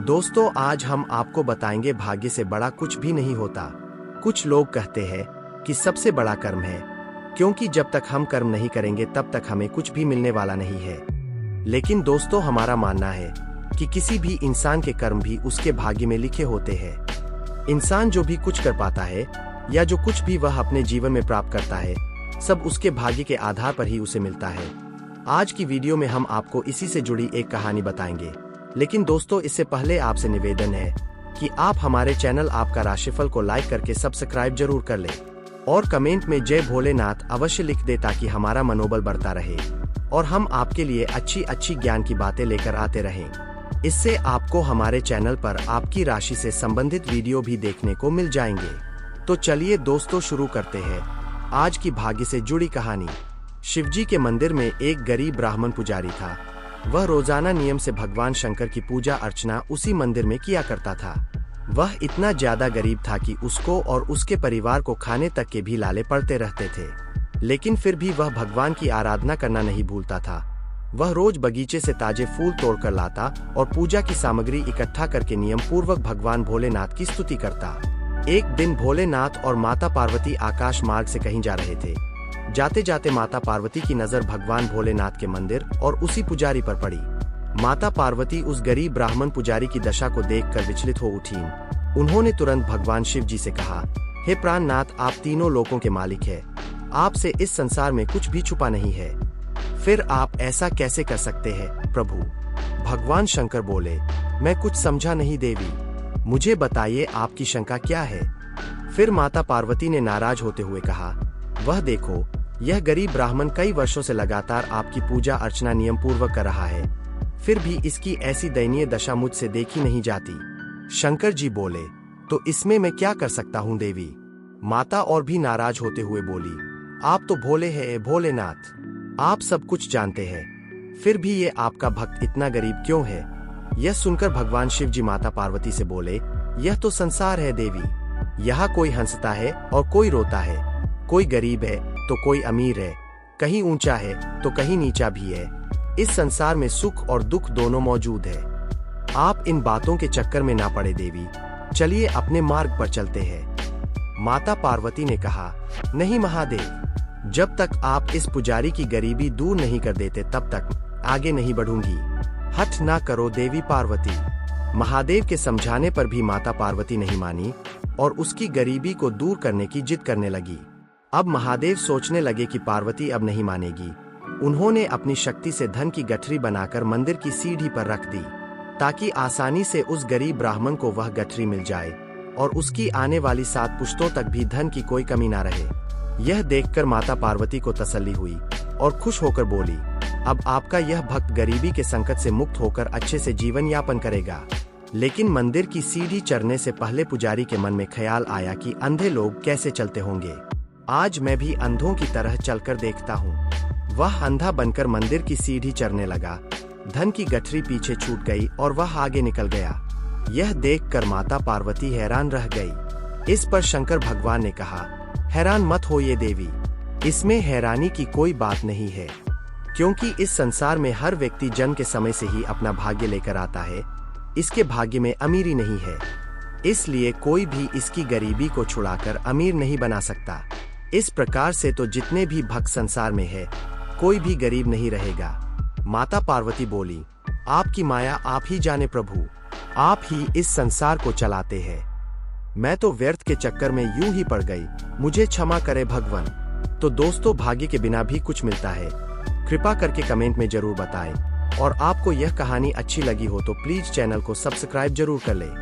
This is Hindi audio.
दोस्तों, आज हम आपको बताएंगे भाग्य से बड़ा कुछ भी नहीं होता। कुछ लोग कहते हैं कि सबसे बड़ा कर्म है, क्योंकि जब तक हम कर्म नहीं करेंगे तब तक हमें कुछ भी मिलने वाला नहीं है। लेकिन दोस्तों, हमारा मानना है कि किसी भी इंसान के कर्म भी उसके भाग्य में लिखे होते हैं। इंसान जो भी कुछ कर पाता है या जो कुछ भी वह अपने जीवन में प्राप्त करता है, सब उसके भाग्य के आधार पर ही उसे मिलता है। आज की वीडियो में हम आपको इसी से जुड़ी एक कहानी बताएंगे। लेकिन दोस्तों, इससे पहले आपसे निवेदन है कि आप हमारे चैनल आपका राशिफल को लाइक करके सब्सक्राइब जरूर कर लें और कमेंट में जय भोलेनाथ अवश्य लिख दे, ताकि हमारा मनोबल बढ़ता रहे और हम आपके लिए अच्छी अच्छी ज्ञान की बातें लेकर आते रहें। इससे आपको हमारे चैनल पर आपकी राशि से संबंधित वीडियो भी देखने को मिल जाएंगे। तो चलिए दोस्तों, शुरू करते हैं आज की भाग्य से जुड़ी कहानी। शिवजी के मंदिर में एक गरीब ब्राह्मण पुजारी था। वह रोजाना नियम से भगवान शंकर की पूजा अर्चना उसी मंदिर में किया करता था। वह इतना ज्यादा गरीब था कि उसको और उसके परिवार को खाने तक के भी लाले पड़ते रहते थे, लेकिन फिर भी वह भगवान की आराधना करना नहीं भूलता था। वह रोज बगीचे से ताजे फूल तोड़कर लाता और पूजा की सामग्री इकट्ठा करके नियम पूर्वक भगवान भोलेनाथ की स्तुति करता। एक दिन भोलेनाथ और माता पार्वती आकाश मार्ग से कहीं जा रहे थे। जाते जाते माता पार्वती की नजर भगवान भोलेनाथ के मंदिर और उसी पुजारी पर पड़ी। माता पार्वती उस गरीब ब्राह्मण पुजारी की दशा को देखकर विचलित हो उठीं। उन्होंने तुरंत भगवान शिव जी से कहा, हे प्राणनाथ, आप तीनों लोकों के मालिक हैं। आपसे इस संसार में कुछ भी छुपा नहीं है, फिर आप ऐसा कैसे कर सकते हैं प्रभु? भगवान शंकर बोले, मैं कुछ समझा नहीं देवी, मुझे बताइए आपकी शंका क्या है? फिर माता पार्वती ने नाराज होते हुए कहा, वह देखो, यह गरीब ब्राह्मण कई वर्षों से लगातार आपकी पूजा अर्चना नियम पूर्वक कर रहा है, फिर भी इसकी ऐसी दयनीय दशा मुझसे देखी नहीं जाती। शंकर जी बोले, तो इसमें मैं क्या कर सकता हूँ देवी? माता और भी नाराज होते हुए बोली, आप तो भोले हैं भोलेनाथ, आप सब कुछ जानते हैं, फिर भी ये आपका भक्त इतना गरीब क्यों है? यह सुनकर भगवान शिव जी माता पार्वती से बोले, यह तो संसार है देवी, यहाँ कोई हंसता है और कोई रोता है, कोई गरीब है तो कोई अमीर है, कहीं ऊंचा है तो कहीं नीचा भी है। इस संसार में सुख और दुख दोनों मौजूद है। आप इन बातों के चक्कर में ना पड़े देवी, चलिए अपने मार्ग पर चलते हैं। माता पार्वती ने कहा, नहीं महादेव, जब तक आप इस पुजारी की गरीबी दूर नहीं कर देते तब तक आगे नहीं बढ़ूंगी। हठ ना करो देवी पार्वती। महादेव के समझाने पर भी माता पार्वती नहीं मानी और उसकी गरीबी को दूर करने की जिद करने लगी। अब महादेव सोचने लगे कि पार्वती अब नहीं मानेगी। उन्होंने अपनी शक्ति से धन की गठरी बनाकर मंदिर की सीढ़ी पर रख दी, ताकि आसानी से उस गरीब ब्राह्मण को वह गठरी मिल जाए और उसकी आने वाली 7 पुश्तों तक भी धन की कोई कमी ना रहे। यह देखकर माता पार्वती को तसल्ली हुई और खुश होकर बोली, अब आपका यह भक्त गरीबी के संकट से मुक्त होकर अच्छे से जीवन यापन करेगा। लेकिन मंदिर की सीढ़ी चढ़ने से पहले पुजारी के मन में ख्याल आया कि अंधे लोग कैसे चलते होंगे। आज मैं भी अंधों की तरह चलकर देखता हूँ। वह अंधा बनकर मंदिर की सीढ़ी चढ़ने लगा। धन की गठरी पीछे छूट गई और वह आगे निकल गया। यह देखकर माता पार्वती हैरान रह गई। इस पर शंकर भगवान ने कहा, हैरान मत होइए देवी, इसमें हैरानी की कोई बात नहीं है, क्योंकि इस संसार में हर व्यक्ति जन्म के समय से ही अपना भाग्य लेकर आता है। इसके भाग्य में अमीरी नहीं है, इसलिए कोई भी इसकी गरीबी को छुड़ाकर अमीर नहीं बना सकता। इस प्रकार से तो जितने भी भक्त संसार में है, कोई भी गरीब नहीं रहेगा। माता पार्वती बोली, आपकी माया आप ही जाने प्रभु, आप ही इस संसार को चलाते हैं। मैं तो व्यर्थ के चक्कर में यूं ही पड़ गई, मुझे क्षमा करे भगवान। तो दोस्तों, भाग्य के बिना भी कुछ मिलता है। कृपा करके कमेंट में जरूर बताएं और आपको यह कहानी अच्छी लगी हो तो प्लीज चैनल को सब्सक्राइब जरूर कर लें।